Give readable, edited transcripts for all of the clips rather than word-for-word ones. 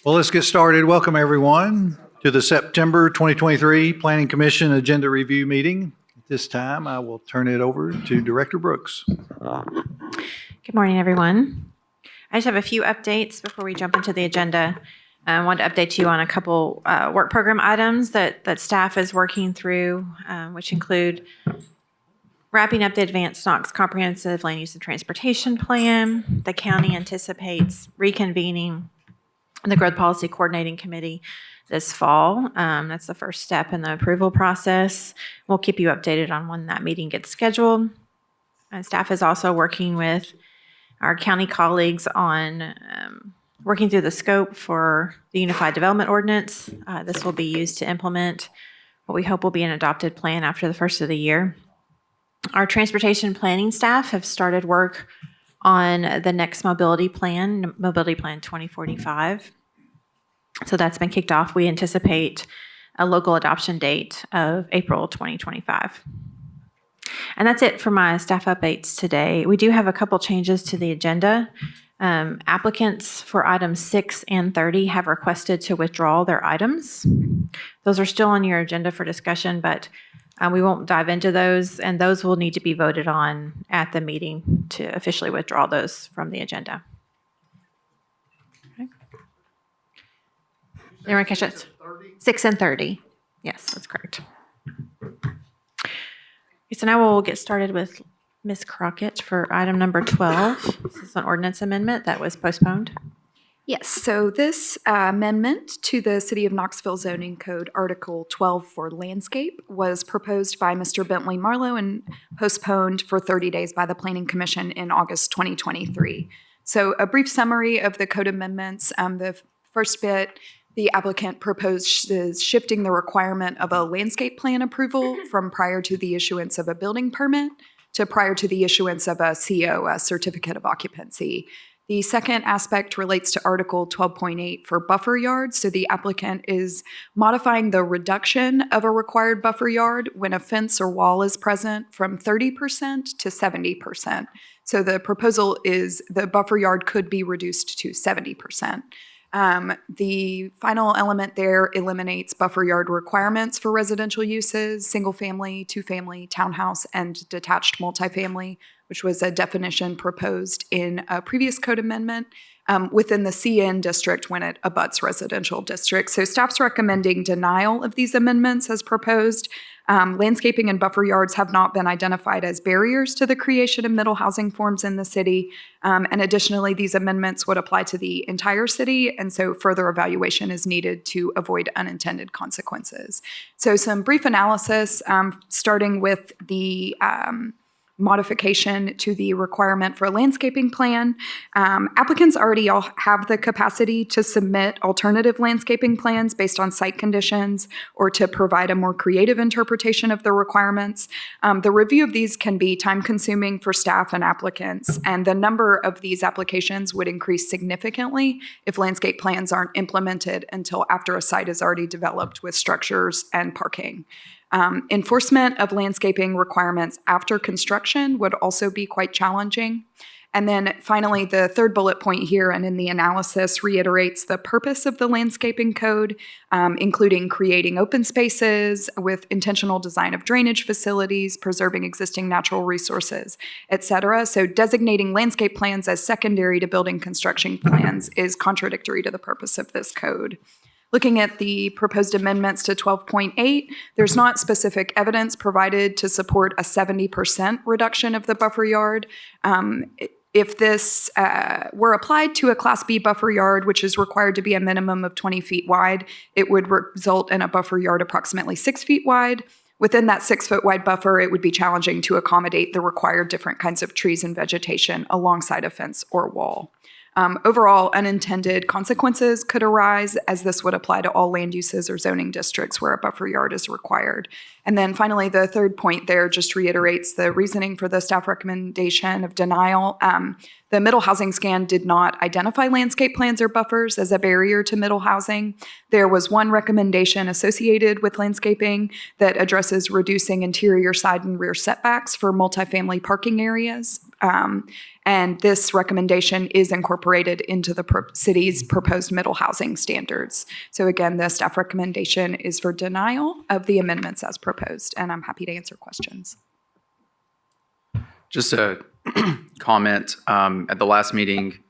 Well, let's get started. Welcome, everyone, to the September 2023 Planning Commission Agenda Review Meeting. At this time, I will turn it over to Director Brooks. Good morning, everyone. I just have a few updates before we jump into the agenda. I want to update you on a couple work program items that staff is working through, which include wrapping up the Advanced Knox Comprehensive Land Use and Transportation Plan. The county anticipates reconvening the Growth Policy Coordinating Committee this fall. That's the first step in the approval process. We'll keep you updated on when that meeting gets scheduled. Staff is also working with our county colleagues on working through the scope for the Unified Development Ordinance. This will be used to implement what we hope will be an adopted plan after the first of the year. Our transportation planning staff have started work on the next mobility plan, Mobility Plan 2045. So that's been kicked off. We anticipate a local adoption date of April 2025. And that's it for my staff updates today. We do have a couple changes to the agenda. Applicants for items 6 and 30 have requested to withdraw their items. Those are still on your agenda for discussion, but we won't dive into those, and those will need to be voted on at the meeting to officially withdraw those from the agenda. Okay. Anyone catch it? 6 and 30. Yes, that's correct. So now we'll get started with Ms. Crockett for item number 12. This is an ordinance amendment that was postponed. Yes, so this amendment to the City of Knoxville Zoning Code Article 12 for landscape was proposed by Mr. Bentley Marlowe and postponed for 30 days by the Planning Commission in August 2023. So a brief summary of the code amendments. The first bit, the applicant proposed shifting the requirement of a landscape plan approval from prior to the issuance of a building permit to prior to the issuance of a CO, a certificate of occupancy. The second aspect relates to Article 12.8 for buffer yards. So the applicant is modifying the reduction of a required buffer yard when a fence or wall is present from 30% to 70%. So the proposal is the buffer yard could be reduced to 70%. The final element there eliminates buffer yard requirements for residential uses, single family, two-family, townhouse, and detached multifamily, which was a definition proposed in a previous code amendment within the CN district when it abuts residential districts. So staff's recommending denial of these amendments as proposed. Landscaping and buffer yards have not been identified as barriers to the creation of middle housing forms in the city. And additionally, these amendments would apply to the entire city, and so further evaluation is needed to avoid unintended consequences. So some brief analysis, starting with the modification to the requirement for a landscaping plan. Applicants already all have the capacity to submit alternative landscaping plans based on site conditions or to provide a more creative interpretation of the requirements. The review of these can be time-consuming for staff and applicants, and the number of these applications would increase significantly if landscape plans aren't implemented until after a site is already developed with structures and parking. Enforcement of landscaping requirements after construction would also be quite challenging. And then finally, the third bullet point here and in the analysis reiterates the purpose of the landscaping code, including creating open spaces with intentional design of drainage facilities, preserving existing natural resources, et cetera. So designating landscape plans as secondary to building construction plans is contradictory to the purpose of this code. Looking at the proposed amendments to 12.8, there's not specific evidence provided to support a 70% reduction of the buffer yard. If this were applied to a Class B buffer yard, which is required to be a minimum of 20 feet wide, it would result in a buffer yard approximately 6 feet wide. Within that 6-foot wide buffer, it would be challenging to accommodate the required different kinds of trees and vegetation alongside a fence or wall. Overall, unintended consequences could arise, as this would apply to all land uses or zoning districts where a buffer yard is required. And then finally, the third point there just reiterates the reasoning for the staff recommendation of denial. The middle housing scan did not identify landscape plans or buffers as a barrier to middle housing. There was one recommendation associated with landscaping that addresses reducing interior side and rear setbacks for multifamily parking areas. And this recommendation is incorporated into the city's proposed middle housing standards. So again, the staff recommendation is for denial of the amendments as proposed, and I'm happy to answer questions. Just a comment. At the last meeting,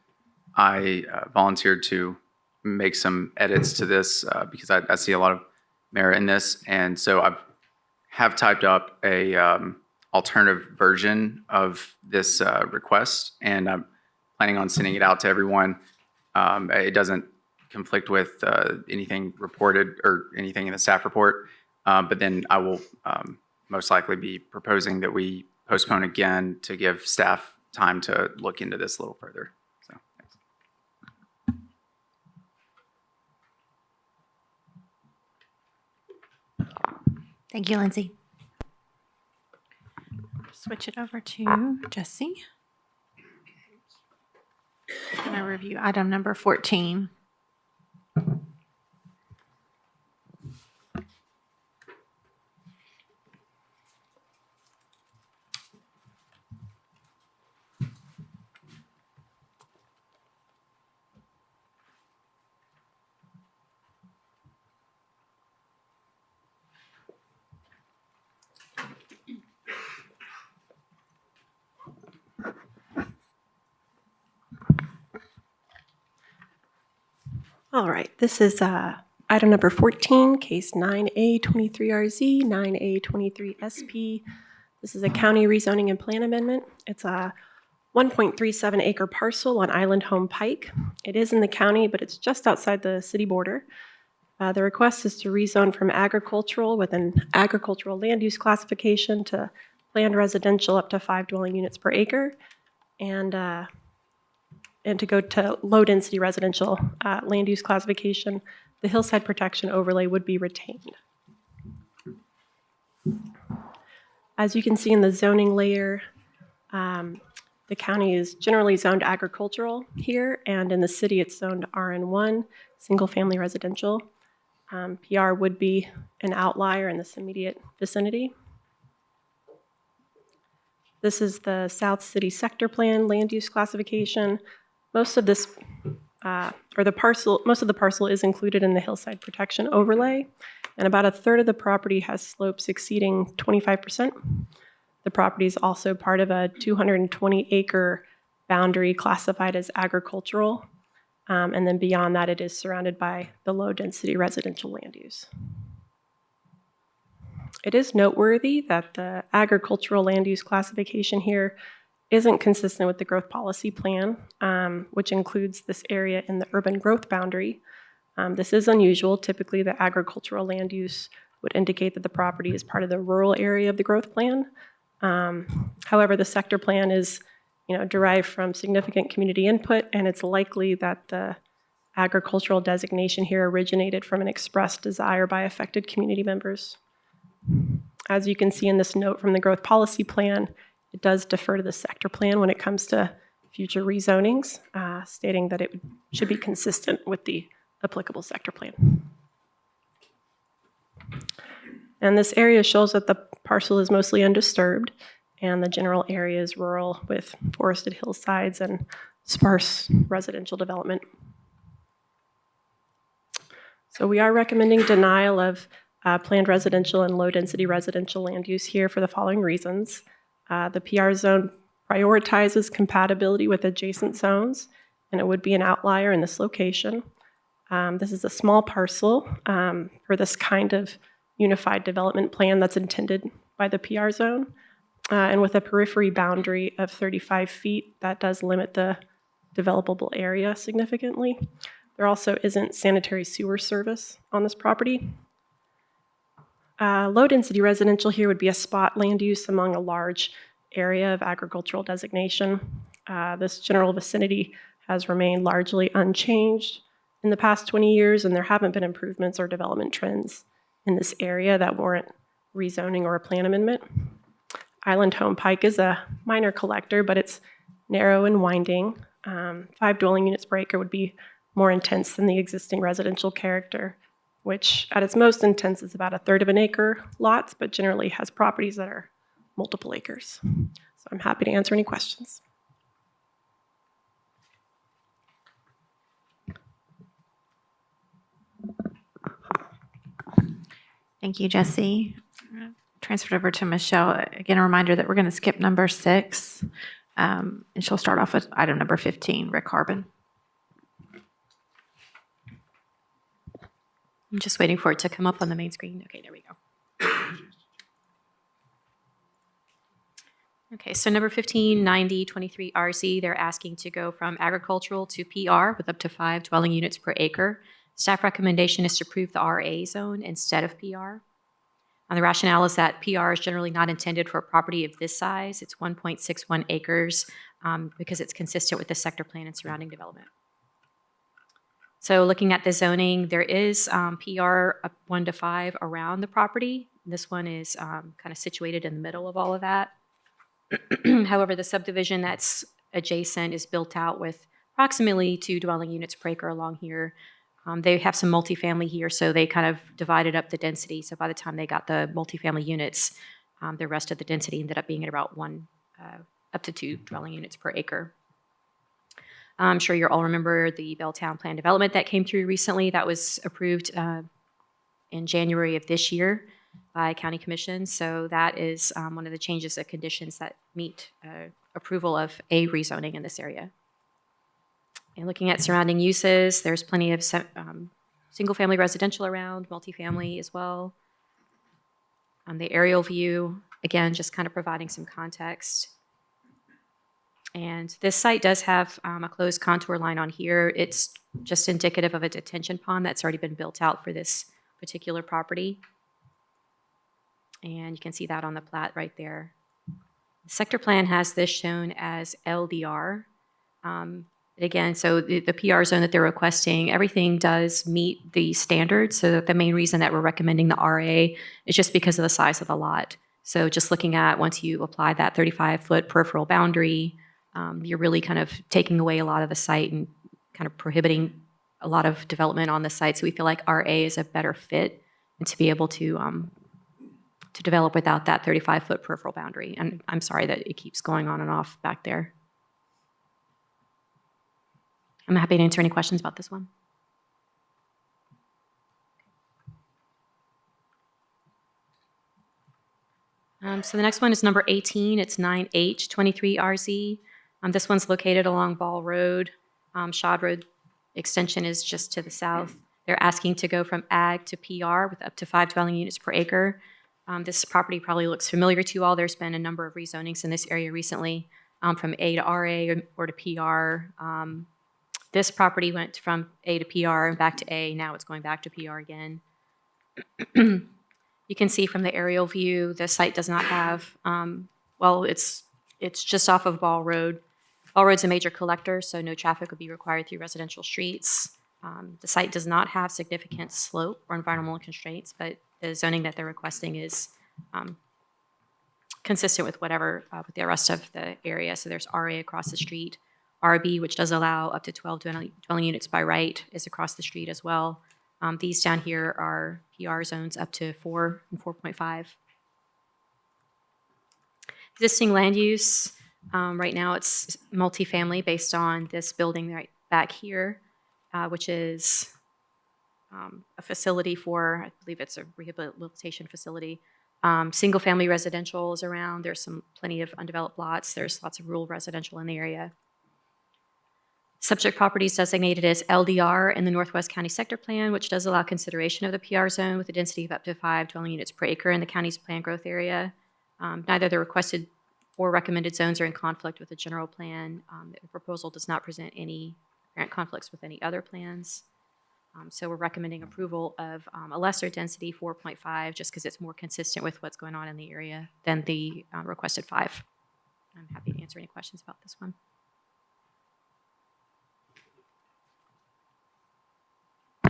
I volunteered to make some edits to this because I see a lot of merit in this. And so I have typed up a alternative version of this request, and I'm planning on sending it out to everyone. It doesn't conflict with anything reported or anything in the staff report, but then I will most likely be proposing that we postpone again to give staff time to look into this a little further. So, thanks. Thank you, Lindsay. Switch it over to Jesse. I'm going to review item number 14. All right, this is item number 14, case 9A23RZ, 9A23SP. This is a county rezoning and plan amendment. It's a 1.37 acre parcel on Island Home Pike. It is in the county, but it's just outside the city border. The request is to rezone from agricultural with an agricultural land use classification to planned residential up to 5 dwelling units per acre, and to go to low-density residential land use classification. The hillside protection overlay would be retained. As you can see in the zoning layer, the county is generally zoned agricultural here, and in the city it's zoned RN1, single-family residential. PR would be an outlier in this immediate vicinity. This is the South City Sector Plan land use classification. Most of this, most of the parcel is included in the hillside protection overlay, and about a third of the property has slopes exceeding 25%. The property is also part of a 220-acre boundary classified as agricultural, and then beyond that, it is surrounded by the low-density residential land use. It is noteworthy that the agricultural land use classification here isn't consistent with the growth policy plan, which includes this area in the urban growth boundary. This is unusual. Typically, the agricultural land use would indicate that the property is part of the rural area of the growth plan. However, the sector plan is derived from significant community input, and it's likely that the agricultural designation here originated from an expressed desire by affected community members. As you can see in this note from the growth policy plan, it does defer to the sector plan when it comes to future rezonings, stating that it should be consistent with the applicable sector plan. And this area shows that the parcel is mostly undisturbed, and the general area is rural with forested hillsides and sparse residential development. So we are recommending denial of planned residential and low-density residential land use here for the following reasons. The PR zone prioritizes compatibility with adjacent zones, and it would be an outlier in this location. This is a small parcel for this kind of unified development plan that's intended by the PR zone. And with a periphery boundary of 35 feet, that does limit the developable area significantly. There also isn't sanitary sewer service on this property. Low-density residential here would be a spot land use among a large area of agricultural designation. This general vicinity has remained largely unchanged in the past 20 years, and there haven't been improvements or development trends in this area that warrant rezoning or a plan amendment. Island Home Pike is a minor collector, but it's narrow and winding. 5 dwelling units per acre would be more intense than the existing residential character, which at its most intense is about 1/3 of an acre lots, but generally has properties that are multiple acres. So I'm happy to answer any questions. Thank you, Jesse. Transferred over to Michelle. Again, a reminder that we're going to skip number 6, and she'll start off with item number 15, Rick Harbin. I'm just waiting for it to come up on the main screen. Okay, there we go. Okay, so number 15, 9023 RZ, they're asking to go from agricultural to PR with up to 5 dwelling units per acre. Staff recommendation is to approve the RA zone instead of PR. And the rationale is that PR is generally not intended for a property of this size. It's 1.61 acres because it's consistent with the sector plan and surrounding development. So looking at the zoning, there is PR up 1 to 5 around the property. This one is kind of situated in the middle of all of that. However, the subdivision that's adjacent is built out with approximately 2 dwelling units per acre along here. They have some multifamily here, so they kind of divided up the density. So by the time they got the multifamily units, the rest of the density ended up being at about 1 up to 2 dwelling units per acre. I'm sure you all remember the Belltown Plan Development that came through recently. That was approved in January of this year by County Commission. So that is one of the changes of conditions that meet approval of a rezoning in this area. And looking at surrounding uses, there's plenty of single-family residential around, multifamily as well. The aerial view, again, just kind of providing some context. And this site does have a closed contour line on here. It's just indicative of a detention pond that's already been built out for this particular property. And you can see that on the plat right there. The sector plan has this shown as LDR. Again, so the PR zone that they're requesting, everything does meet the standards. So the main reason that we're recommending the RA is just because of the size of the lot. So just looking at once you apply that 35-foot peripheral boundary, you're really kind of taking away a lot of the site and kind of prohibiting a lot of development on the site. So we feel like RA is a better fit and to be able to develop without that 35-foot peripheral boundary. And I'm sorry that it keeps going on and off back there. I'm happy to answer any questions about this one. So the next one is number 18. It's 9H23RZ. This one's located along Ball Road. Shad Road extension is just to the south. They're asking to go from ag to PR with up to 5 dwelling units per acre. This property probably looks familiar to you all. There's been a number of rezonings in this area recently from A to RA or to PR. This property went from A to PR and back to A. Now it's going back to PR again. You can see from the aerial view, the site does not have, well, it's just off of Ball Road. Ball Road's a major collector, so no traffic would be required through residential streets. The site does not have significant slope or environmental constraints, but the zoning that they're requesting is consistent with whatever, with the rest of the area. So there's RA across the street. RB, which does allow up to 12 dwelling units by right, is across the street as well. These down here are PR zones up to 4 and 4.5. Existing land use, right now it's multifamily based on this building right back here, which is a facility for, I believe it's a rehabilitation facility. Single-family residential is around. There's plenty of undeveloped lots. There's lots of rural residential in the area. Subject properties designated as LDR in the Northwest County Sector Plan, which does allow consideration of the PR zone with a density of up to 5 dwelling units per acre in the county's planned growth area. Neither the requested or recommended zones are in conflict with the general plan. The proposal does not present any apparent conflicts with any other plans. So we're recommending approval of a lesser density, 4.5, just because it's more consistent with what's going on in the area than the requested 5. I'm happy to answer any questions about this one.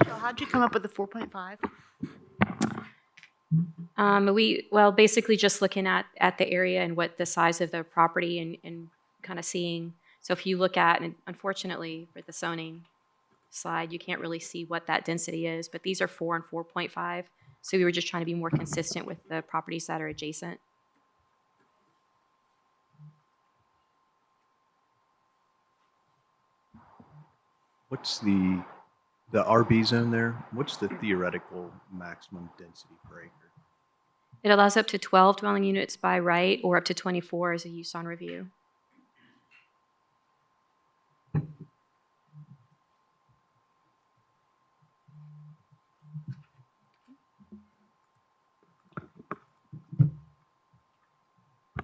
So how'd you come up with the 4.5? Well, basically just looking at the area and what the size of the property and kind of seeing, So if you look at, and unfortunately for the zoning slide, you can't really see what that density is, but these are 4 and 4.5. So we were just trying to be more consistent with the properties that are adjacent. What's the RB zone there? What's the theoretical maximum density per acre? It allows up to 12 dwelling units by right or up to 24 as a use on review.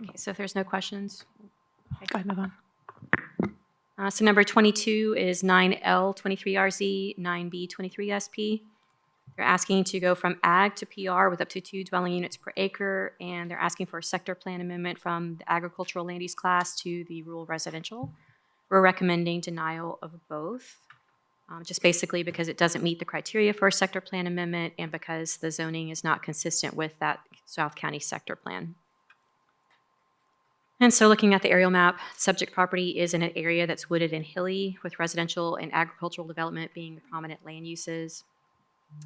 Okay, so if there's no questions. Go ahead, move on. So number 22 is 9L23RZ, 9B23SP. They're asking to go from ag to PR with up to 2 dwelling units per acre, and they're asking for a sector plan amendment from the agricultural land use class to the rural residential. We're recommending denial of both, just basically because it doesn't meet the criteria for a sector plan amendment and because the zoning is not consistent with that South County sector plan. And so looking at the aerial map, subject property is in an area that's wooded and hilly, with residential and agricultural development being the prominent land uses.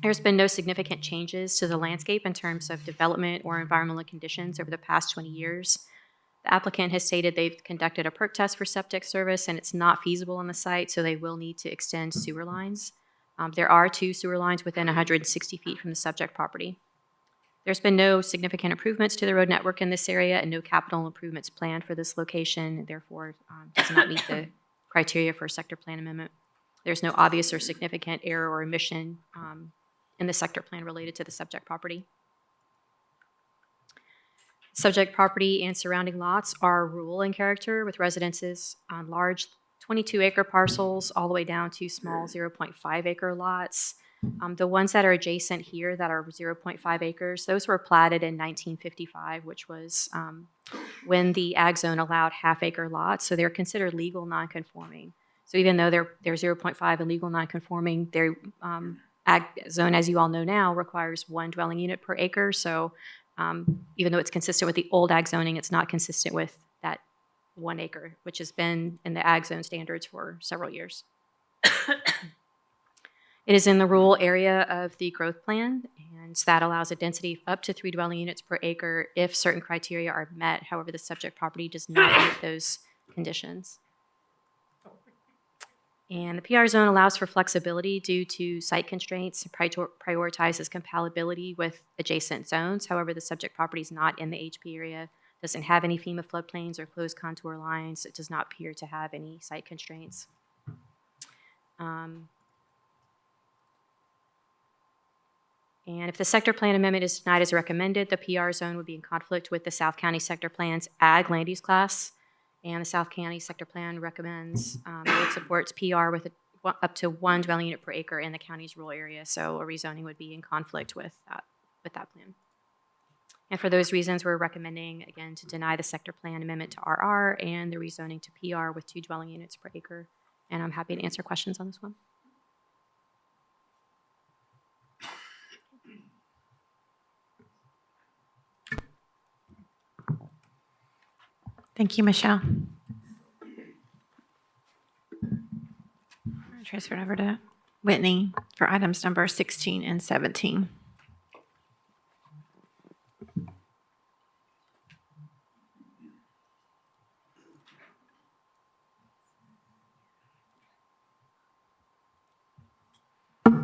There's been no significant changes to the landscape in terms of development or environmental conditions over the past 20 years. The applicant has stated they've conducted a perk test for septic service and it's not feasible on the site, so they will need to extend sewer lines. There are 2 sewer lines within 160 feet from the subject property. There's been no significant improvements to the road network in this area and no capital improvements planned for this location, therefore does not meet the criteria for a sector plan amendment. There's no obvious or significant error or omission in the sector plan related to the subject property. Subject property and surrounding lots are rural in character, with residences on large 22-acre parcels all the way down to small 0.5-acre lots. The ones that are adjacent here that are 0.5 acres, those were platted in 1955, which was when the ag zone allowed half-acre lots, so they're considered legal non-conforming. So even though they're 0.5 and legal non-conforming, their ag zone, as you all know now, requires 1 dwelling unit per acre. So even though it's consistent with the old ag zoning, it's not consistent with that 1 acre, which has been in the ag zone standards for several years. It is in the rural area of the growth plan, and that allows a density of up to 3 dwelling units per acre if certain criteria are met. However, the subject property does not meet those conditions. And the PR zone allows for flexibility due to site constraints, prioritizes compatibility with adjacent zones. However, the subject property is not in the HP area, doesn't have any FEMA floodplains or closed contour lines. It does not appear to have any site constraints. And if the sector plan amendment is denied as recommended, the PR zone would be in conflict with the South County sector plan's ag land use class. And the South County sector plan recommends, it supports PR with up to 1 dwelling unit per acre in the county's rural area. So a rezoning would be in conflict with that plan. And for those reasons, we're recommending, again, to deny the sector plan amendment to RR and the rezoning to PR with 2 dwelling units per acre. And I'm happy to answer questions on this one. Thank you, Michelle. I'll transfer it over to Whitney for items number 16 and 17. All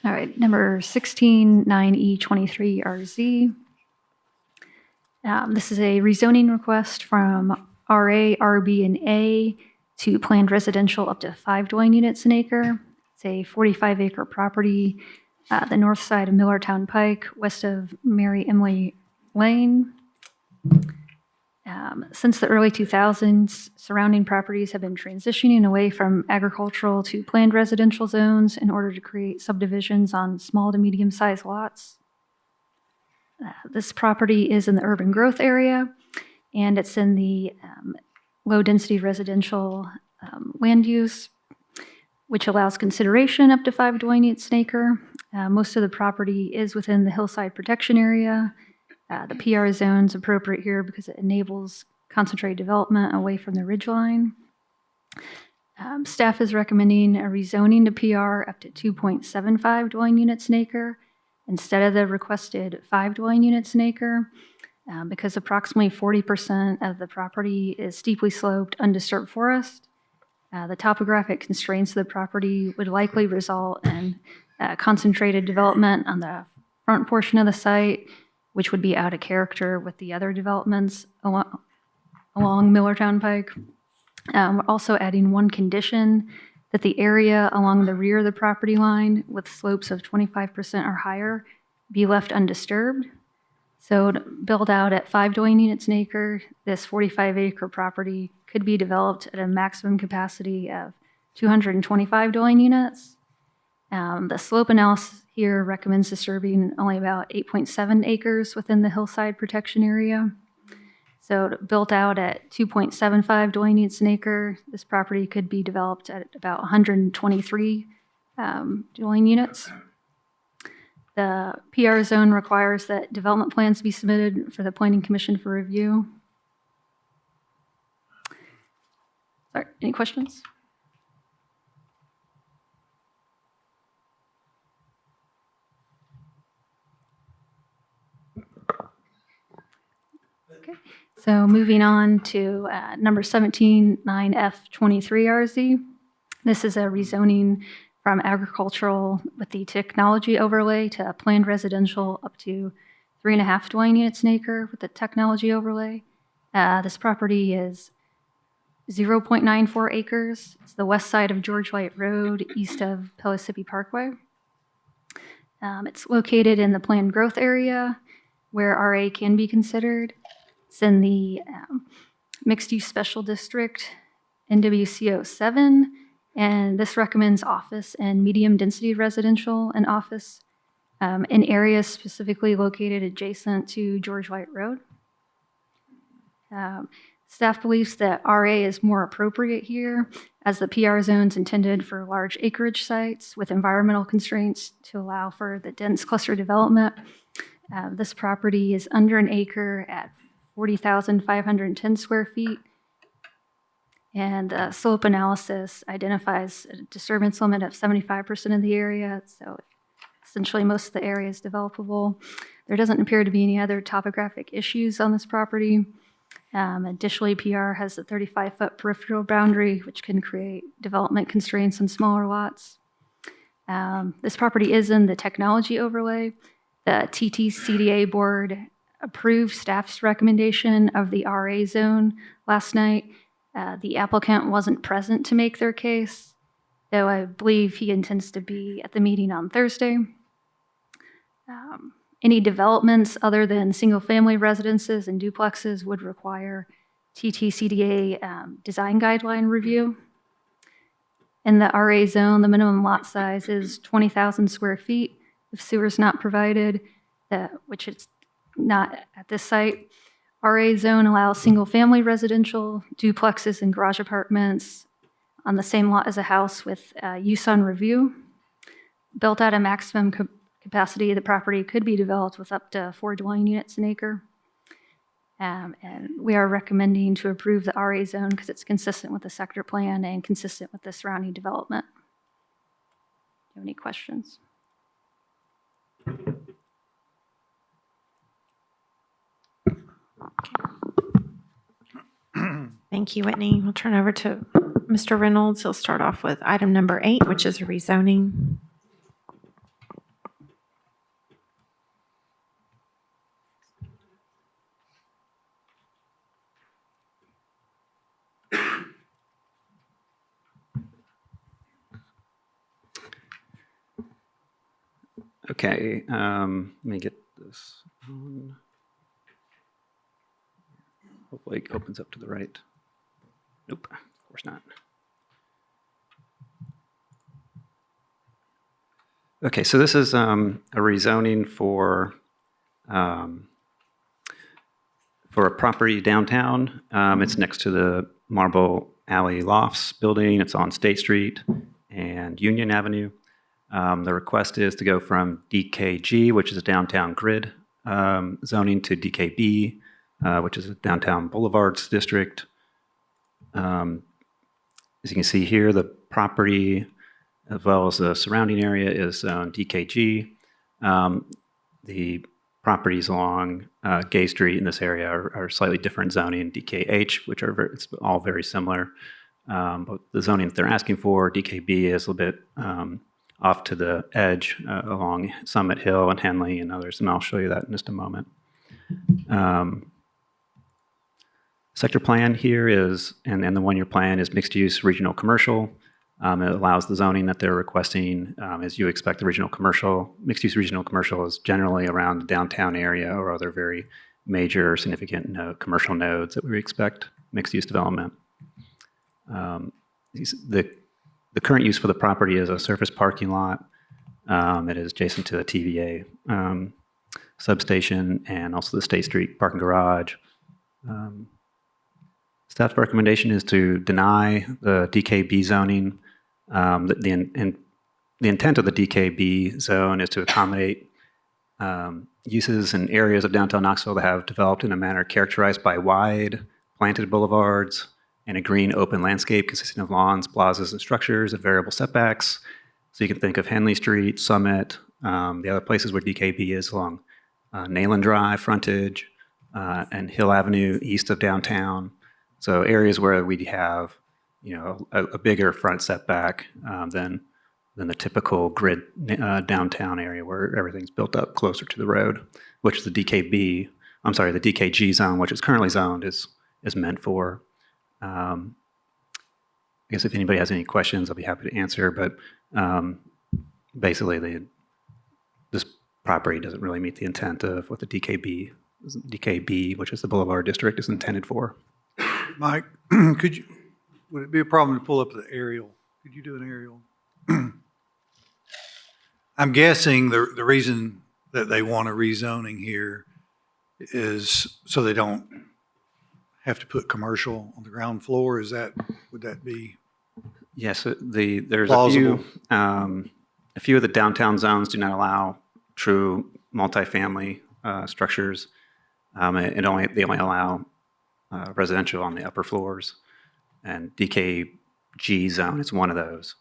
right, number 16, 9E23RZ. This is a rezoning request from RA, RB, and A to planned residential up to 5 dwelling units an acre. It's a 45-acre property, the north side of Millertown Pike, west of Mary Emily Lane. Since the early 2000s, surrounding properties have been transitioning away from agricultural to planned residential zones in order to create subdivisions on small to medium-sized lots. This property is in the urban growth area, and it's in the low-density residential land use, which allows consideration up to 5 dwelling units an acre. Most of the property is within the hillside protection area. The PR zone is appropriate here because it enables concentrated development away from the ridgeline. Staff is recommending a rezoning to PR up to 2.75 dwelling units an acre instead of the requested 5 dwelling units an acre, because approximately 40% of the property is steeply sloped, undisturbed forest. The topographic constraints of the property would likely result in concentrated development on the front portion of the site, which would be out of character with the other developments along Millertown Pike. We're also adding one condition that the area along the rear of the property line with slopes of 25% or higher be left undisturbed. So to build out at 5 dwelling units an acre, this 45-acre property could be developed at a maximum capacity of 225 dwelling units. The slope analysis here recommends disturbing only about 8.7 acres within the hillside protection area. So built out at 2.75 dwelling units an acre, this property could be developed at about 123 dwelling units. The PR zone requires that development plans be submitted for the Planning Commission for review. Sorry, any questions? Okay, so moving on to number 17, 9F23RZ. This is a rezoning from agricultural with the technology overlay to planned residential up to 3.5 dwelling units an acre with the technology overlay. This property is 0.94 acres. It's the west side of George White Road, east of Pellissippi Parkway. It's located in the planned growth area where RA can be considered. It's in the mixed-use special district, NWCO7, and this recommends office and medium-density residential and office in areas specifically located adjacent to George White Road. Staff believes that RA is more appropriate here, as the PR zone's intended for large acreage sites with environmental constraints to allow for the dense cluster development. This property is under an acre at 40,510 square feet. And the slope analysis identifies a disturbance limit of 75% of the area, so essentially most of the area is developable. There doesn't appear to be any other topographic issues on this property. Additionally, PR has a 35-foot peripheral boundary, which can create development constraints on smaller lots. This property is in the technology overlay. The TTCDA board approved staff's recommendation of the RA zone last night. The applicant wasn't present to make their case, though I believe he intends to be at the meeting on Thursday. Any developments other than single-family residences and duplexes would require TTCDA design guideline review. In the RA zone, the minimum lot size is 20,000 square feet if sewer is not provided, which it's not at this site. RA zone allows single-family residential, duplexes, and garage apartments on the same lot as a house with use on review. Built at a maximum capacity, the property could be developed with up to 4 dwelling units an acre. And we are recommending to approve the RA zone because it's consistent with the sector plan and consistent with the surrounding development. Do you have any questions? Thank you, Whitney. We'll turn over to Mr. Reynolds. He'll start off with item number 8, which is a rezoning. Okay, let me get this on. Hopefully it opens up to the right. Nope, of course not. Okay, so this is a rezoning for a property downtown. It's next to the Marble Alley Lofts building. It's on State Street and Union Avenue. The request is to go from DKG, which is a downtown grid zoning, to DKB, which is a downtown boulevards district. As you can see here, the property as well as the surrounding area is DKG. The properties along Gay Street in this area are slightly different zoning, DKH, which are it's all very similar. But the zoning that they're asking for, DKB, is a little bit off to the edge along Summit Hill and Henley and others, and I'll show you that in just a moment. Sector plan here is, and the one-year plan is mixed-use regional commercial. It allows the zoning that they're requesting, as you expect the regional commercial. Mixed-use regional commercial is generally around the downtown area or other very major significant commercial nodes that we expect mixed-use development. The current use for the property is a surface parking lot. It is adjacent to the TVA substation and also the State Street parking garage. Staff's recommendation is to deny the DKB zoning. The intent of the DKB zone is to accommodate uses and areas of downtown Knoxville that have developed in a manner characterized by wide planted boulevards and a green open landscape consisting of lawns, plazas, and structures of variable setbacks. So you can think of Henley Street, Summit, the other places where DKB is along Nayland Drive frontage and Hill Avenue east of downtown. So areas where we have, a bigger front setback than the typical grid downtown area where everything's built up closer to the road, which the DKG zone, which is currently zoned, is meant for. I guess if anybody has any questions, I'll be happy to answer. But basically, this property doesn't really meet the intent of what the DKB, which is the Boulevard District, is intended for. Mike, would it be a problem to pull up the aerial? Could you do an aerial? I'm guessing the reason that they want a rezoning here is so they don't have to put commercial on the ground floor. Would that be? Yes, there's plausible? a few of the downtown zones do not allow true multifamily structures. They only allow residential on the upper floors, and DKG zone is one of those.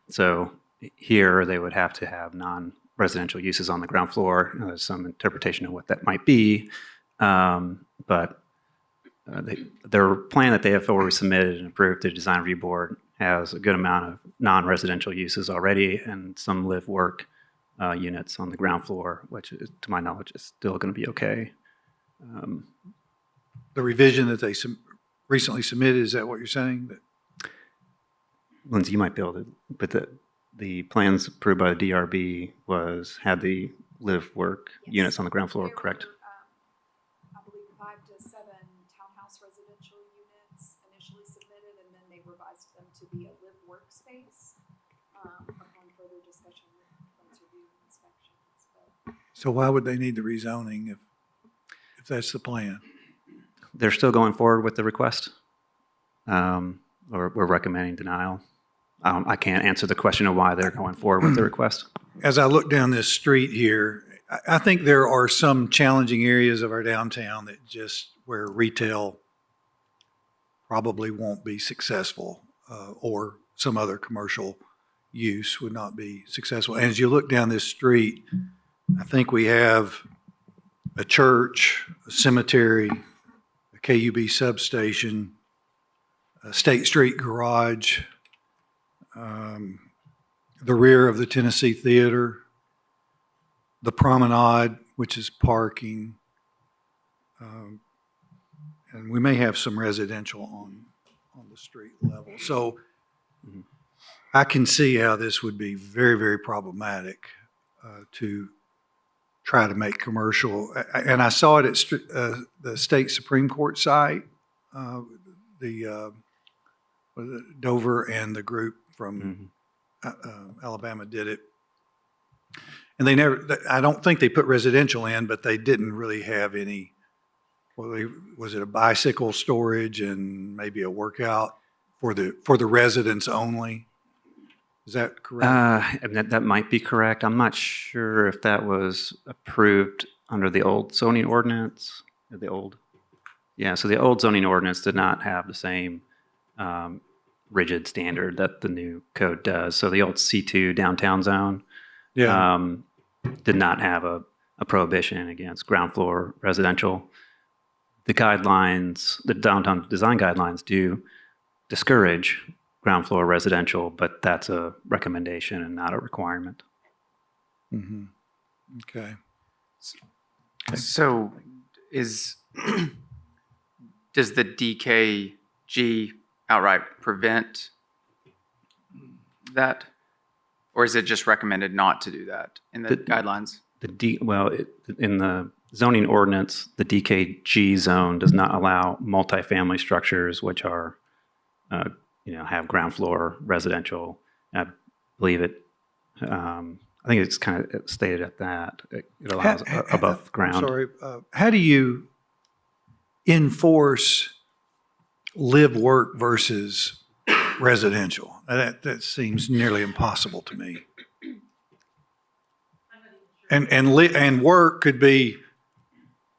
So here they would have to have non-residential uses on the ground floor. There's some interpretation of what that might be, but their plan that they have already submitted and approved to the design review board has a good amount of non-residential uses already and some live-work units on the ground floor, which, to my knowledge, is still going to be okay. The revision that they recently submitted, is that what you're saying? Lindsay, you might be able to, but the plans approved by the DRB had the live-work units on the ground floor, correct? I believe 5 to 7 townhouse residential units initially submitted, and then they revised them to be a live workspace upon further discussion with plans review and inspections. So why would they need the rezoning if that's the plan? They're still going forward with the request. We're recommending denial. I can't answer the question of why they're going forward with the request. As I look down this street here, I think there are some challenging areas of our downtown where retail probably won't be successful, or some other commercial use would not be successful. And as you look down this street, I think we have a church, a cemetery, a KUB substation, a State Street garage, the rear of the Tennessee Theater, the promenade, which is parking, and we may have some residential on the street level. So I can see how this would be very, very problematic to try to make commercial. And I saw it at the state Supreme Court site, the Dover and the group from Alabama did it. And I don't think they put residential in, but they didn't really have any, was it a bicycle storage and maybe a workout for the residents only? Is that correct? That might be correct. I'm not sure if that was approved under the old zoning ordinance. The old. Yeah, so the old zoning ordinance did not have the same rigid standard that the new code does. So the old C2 downtown zone Yeah. did not have a prohibition against ground floor residential. The guidelines, the downtown design guidelines do discourage ground floor residential, but that's a recommendation and not a requirement. Mm-hmm. Okay. So does the DKG outright prevent that? Or is it just recommended not to do that in the guidelines? In the zoning ordinance, the DKG zone does not allow multifamily structures which are, have ground floor residential. I believe it. I think it's kind of stated at that. It allows above ground. I'm sorry. How do you enforce live work versus residential? That seems nearly impossible to me. And work could be,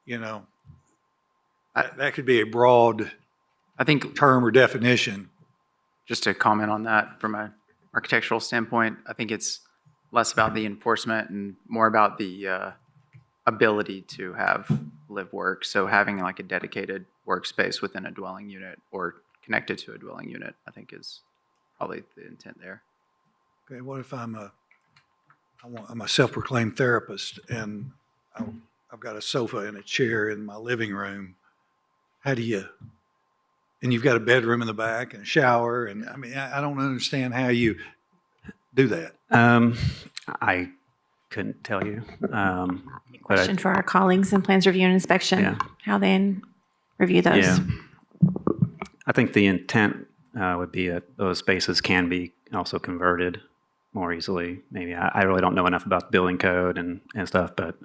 that could be a broad I think term or definition. just to comment on that from an architectural standpoint, I think it's less about the enforcement and more about the ability to have live work. So having like a dedicated workspace within a dwelling unit or connected to a dwelling unit, I think is probably the intent there. Okay, what if I'm a self-proclaimed therapist and I've got a sofa and a chair in my living room? And you've got a bedroom in the back and a shower, and I don't understand how you do that. I couldn't tell you. Question for our colleagues in plans review and inspection, Yeah. how they review those. Yeah. I think the intent would be that those spaces can be also converted more easily. Maybe I really don't know enough about the building code and stuff, but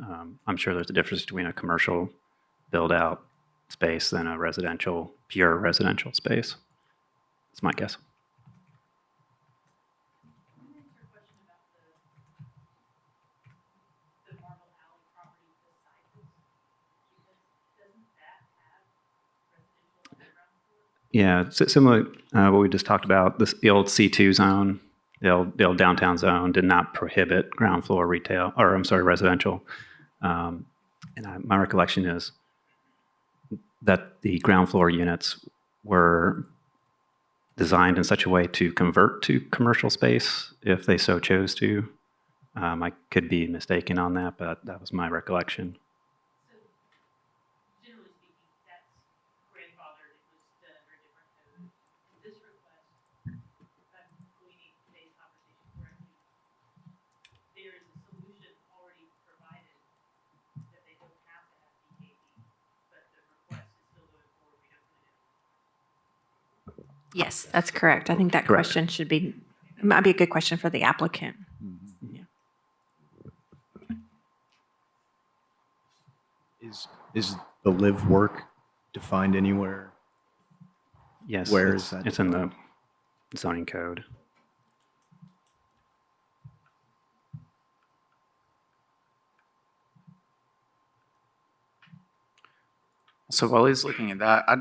I'm sure there's a difference between a commercial build out space than a pure residential space. That's my guess. Yeah, similar what we just talked about. The old C2 zone, the old downtown zone did not prohibit ground floor residential. My recollection is that the ground floor units were designed in such a way to convert to commercial space if they so chose to. I could be mistaken on that, but that was my recollection. Generally speaking, that's grandfathered. It was done under a different code. This request, we need today's conversation correctly. There is a solution already provided that they don't have to have DKB, but the request is still going forward. We don't put it in. Yes, that's correct. I think that Correct. question might be a good question for the applicant. Is the live work defined anywhere? Yes, Where is that It's in the zoning code. So while he's looking at that, I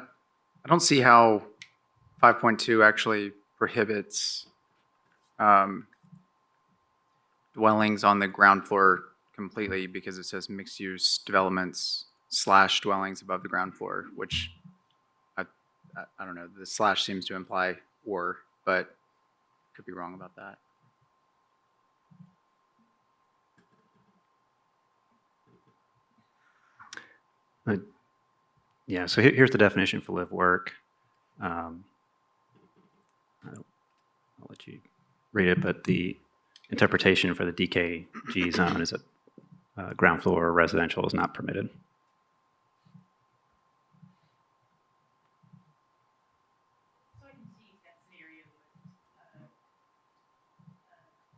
don't see how 5.2 actually prohibits dwellings on the ground floor completely, because it says mixed-use developments / dwellings above the ground floor, which I don't know, the / seems to imply or, but could be wrong about that. Yeah, so here's the definition for live work. I'll let you read it, but the interpretation for the DKG zone is that ground floor residential is not permitted. So I can see that scenario with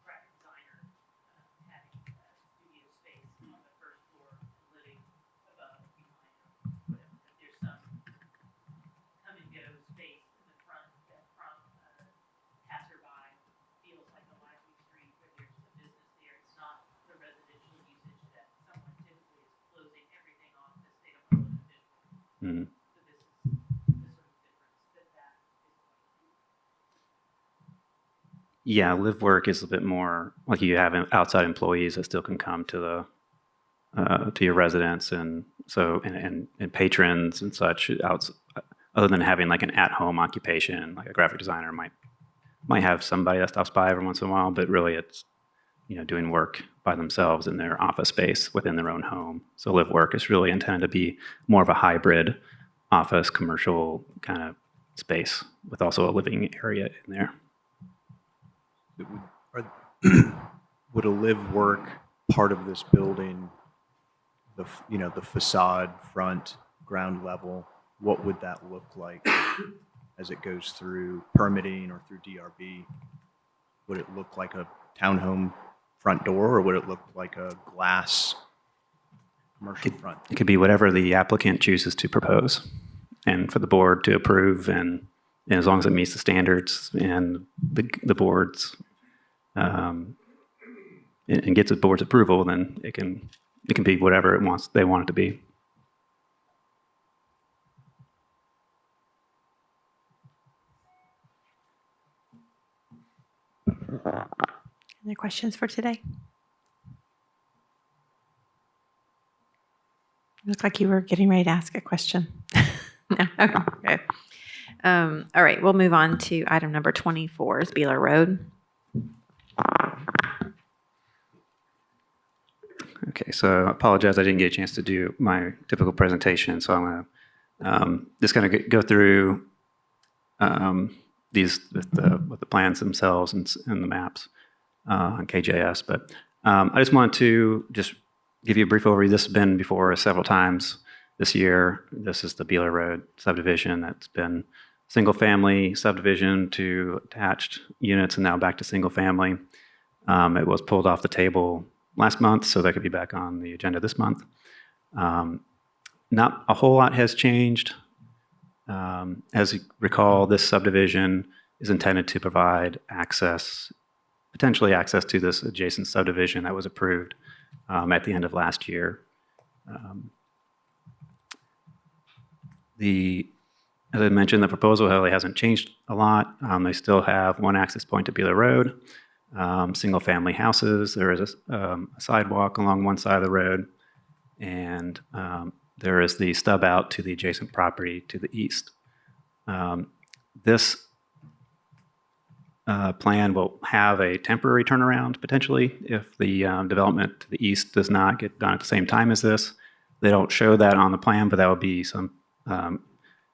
graphic designer having studio space on the first floor, living above, behind, or whatever. But there's some come and go space in the front that from passerby feels like a lively street where there's a business there. It's not the residential usage that someone typically is closing everything Mm. So this is the sort of difference that is going to Yeah, live work is a bit more like you have outside employees that still can come to to your residence, and so and patrons and such. Other than having like an at-home occupation, like a graphic designer might have somebody that stops by every once in a while, but really it's doing work by themselves in their office space within their own home. So live work is really intended to be more of a hybrid office commercial kind of space with also a living area in there. Would a live work part of this building, the facade, front, ground level, what would that look like as it goes through permitting or through DRB? Would it look like a townhome front door, or would it look like a glass commercial front? It could be whatever the applicant chooses to propose and for the board to approve, and as long as it meets the standards and the board's and gets the board's approval, then it can be whatever they want it to be. Any questions for today? Looked like you were getting ready to ask a question. No? Okay, good. All right, we'll move on to item number 24 is Beeler Road. Okay, so I apologize I didn't get a chance to do my typical presentation, so I'm going to just kind of go through these with the plans themselves and the maps on KJS. But I just wanted to just give you a brief overview. This has been before several times this year. This is the Beeler Road subdivision that's been single-family subdivision to attached units and now back to single-family. It was pulled off the table last month, so that could be back on the agenda this month. Not a whole lot has changed. As you recall, this subdivision is intended to provide potentially access to this adjacent subdivision that was approved at the end of last year. As I mentioned, the proposal really hasn't changed a lot. They still have one access point to Beeler Road, single-family houses. There is a sidewalk along one side of the road, and there is the stub out to the adjacent property to the east. This plan will have a temporary turnaround potentially if the development to the east does not get done at the same time as this. They don't show that on the plan, but that will be some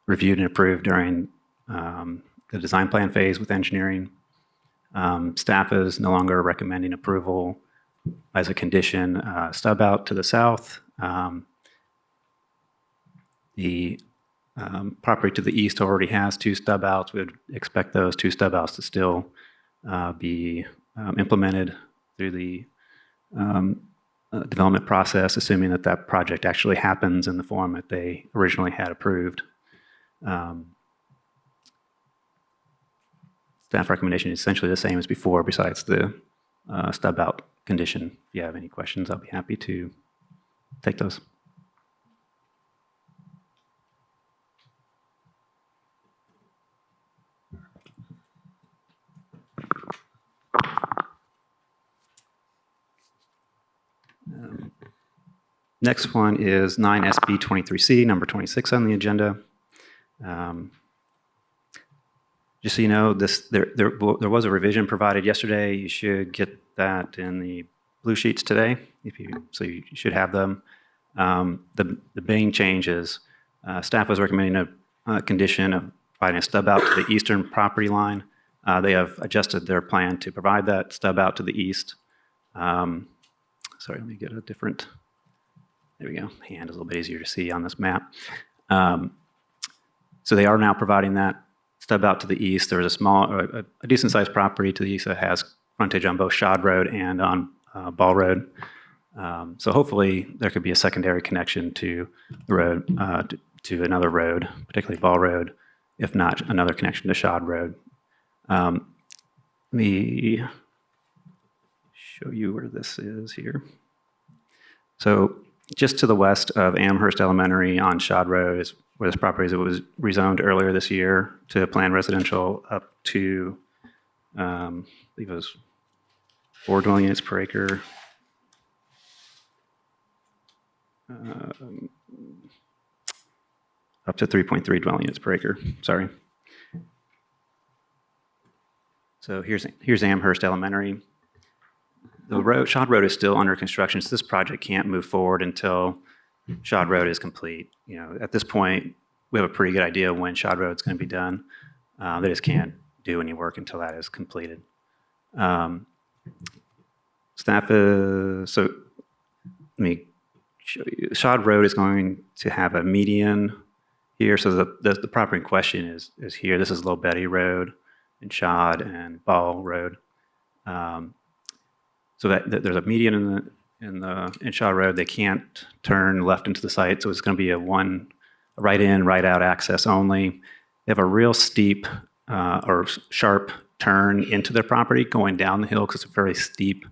reviewed and approved during the design plan phase with engineering. Staff is no longer recommending approval as a condition. Stub out to the south. The property to the east already has two stub outs. We would expect those two stub outs to still be implemented through the development process, assuming that that project actually happens in the form that they originally had approved. Staff recommendation is essentially the same as before, besides the stub out condition. If you have any questions, I'll be happy to take those. Next one is 9SB23C, number 26 on the agenda. Just so you know, there was a revision provided yesterday. You should get that in the blue sheets today, so you should have them. The main change is staff was recommending a condition of providing a stub out to the eastern property line. They have adjusted their plan to provide that stub out to the east. Sorry, let me get a different. There we go. Hand is a little bit easier to see on this map. So they are now providing that stub out to the east. There is a decent-sized property to the east that has frontage on both Shod Road and on Ball Road. So hopefully there could be a secondary connection to the road, to another road, particularly Ball Road, if not another connection to Shod Road. Let me show you where this is here. So just to the west of Amherst Elementary on Shad Road is where this property is. It was rezoned earlier this year to planned residential up to, I believe it was 4 dwelling units per acre. Up to 3.3 dwelling units per acre, sorry. So here's Amherst Elementary. The road, Shad Road is still under construction, so this project can't move forward until Shad Road is complete. You know, at this point, we have a pretty good idea when Shad Road is going to be done. They just can't do any work until that is completed. Staff is, so let me show you. Shad Road is going to have a median here. So the property in question is here. This is Low Betty Road and Shad and Ball Road. So that there's a median in Shad Road. They can't turn left into the site, so it's going to be a right in, right out access only. They have a real steep or sharp turn into their property going down the hill because it's a very steep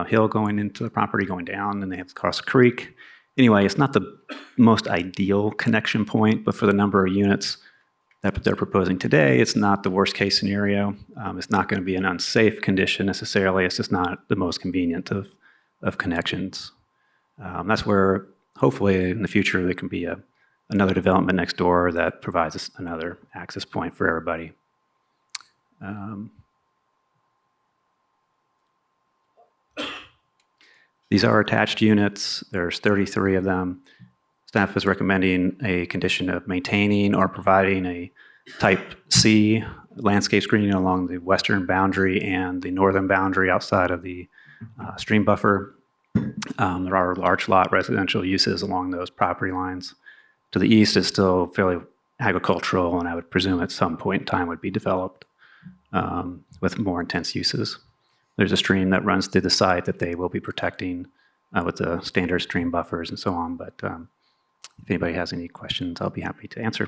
hill going into the property, going down, and they have to cross a creek. Anyway, it's not the most ideal connection point, but for the number of units that they're proposing today, it's not the worst case scenario. It's not going to be an unsafe condition necessarily. It's just not the most convenient of connections. That's where hopefully in the future there can be another development next door that provides us another access point for everybody. These are attached units. There's 33 of them. Staff is recommending a condition of maintaining or providing a type C landscape screening along the western boundary and the northern boundary outside of the stream buffer. There are large lot residential uses along those property lines. To the east is still fairly agricultural, and I would presume at some point in time would be developed with more intense uses. There's a stream that runs through the site that they will be protecting with the standard stream buffers and so on. But if anybody has any questions, I'll be happy to answer.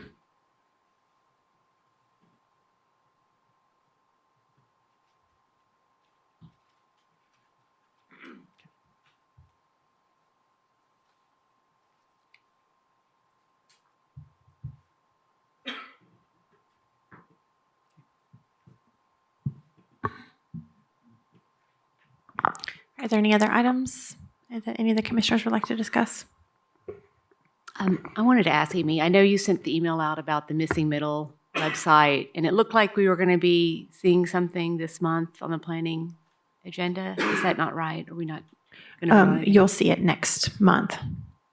Are there any other items that any of the commissioners would like to discuss? I wanted to ask Amy, I know you sent the email out about the Missing Middle website, and it looked like we were going to be seeing something this month on the planning agenda. Is that not right? Are we not going to? You'll see it next month.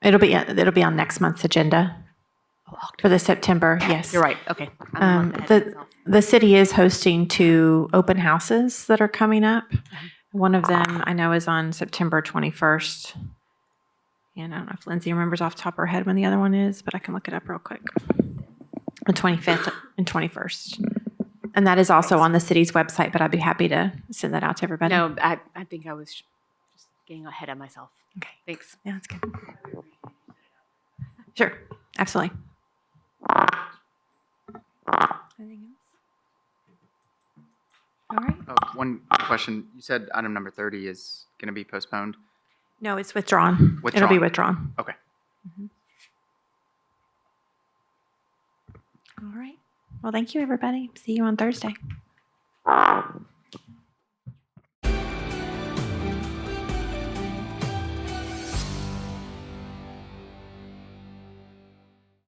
It'll be on next month's agenda for the September. Yes, You're right. Okay. I'm ahead of myself. The city is hosting 2 open houses that are coming up. One of them I know is on September 21st. And I don't know if Lindsay remembers off the top of her head when the other one is, but I can look it up real quick. The 25th and 21st. And that is also on the city's website, but I'd be happy to send that out to everybody. No, I think I was just getting ahead of myself. Okay. Thanks. Yeah, that's good. Sure. Absolutely. Anything else? All right. Oh, one question. You said item number 30 is going to be postponed. No, it's withdrawn. It'll be withdrawn. Okay. All right. Well, thank you, everybody. See you on Thursday.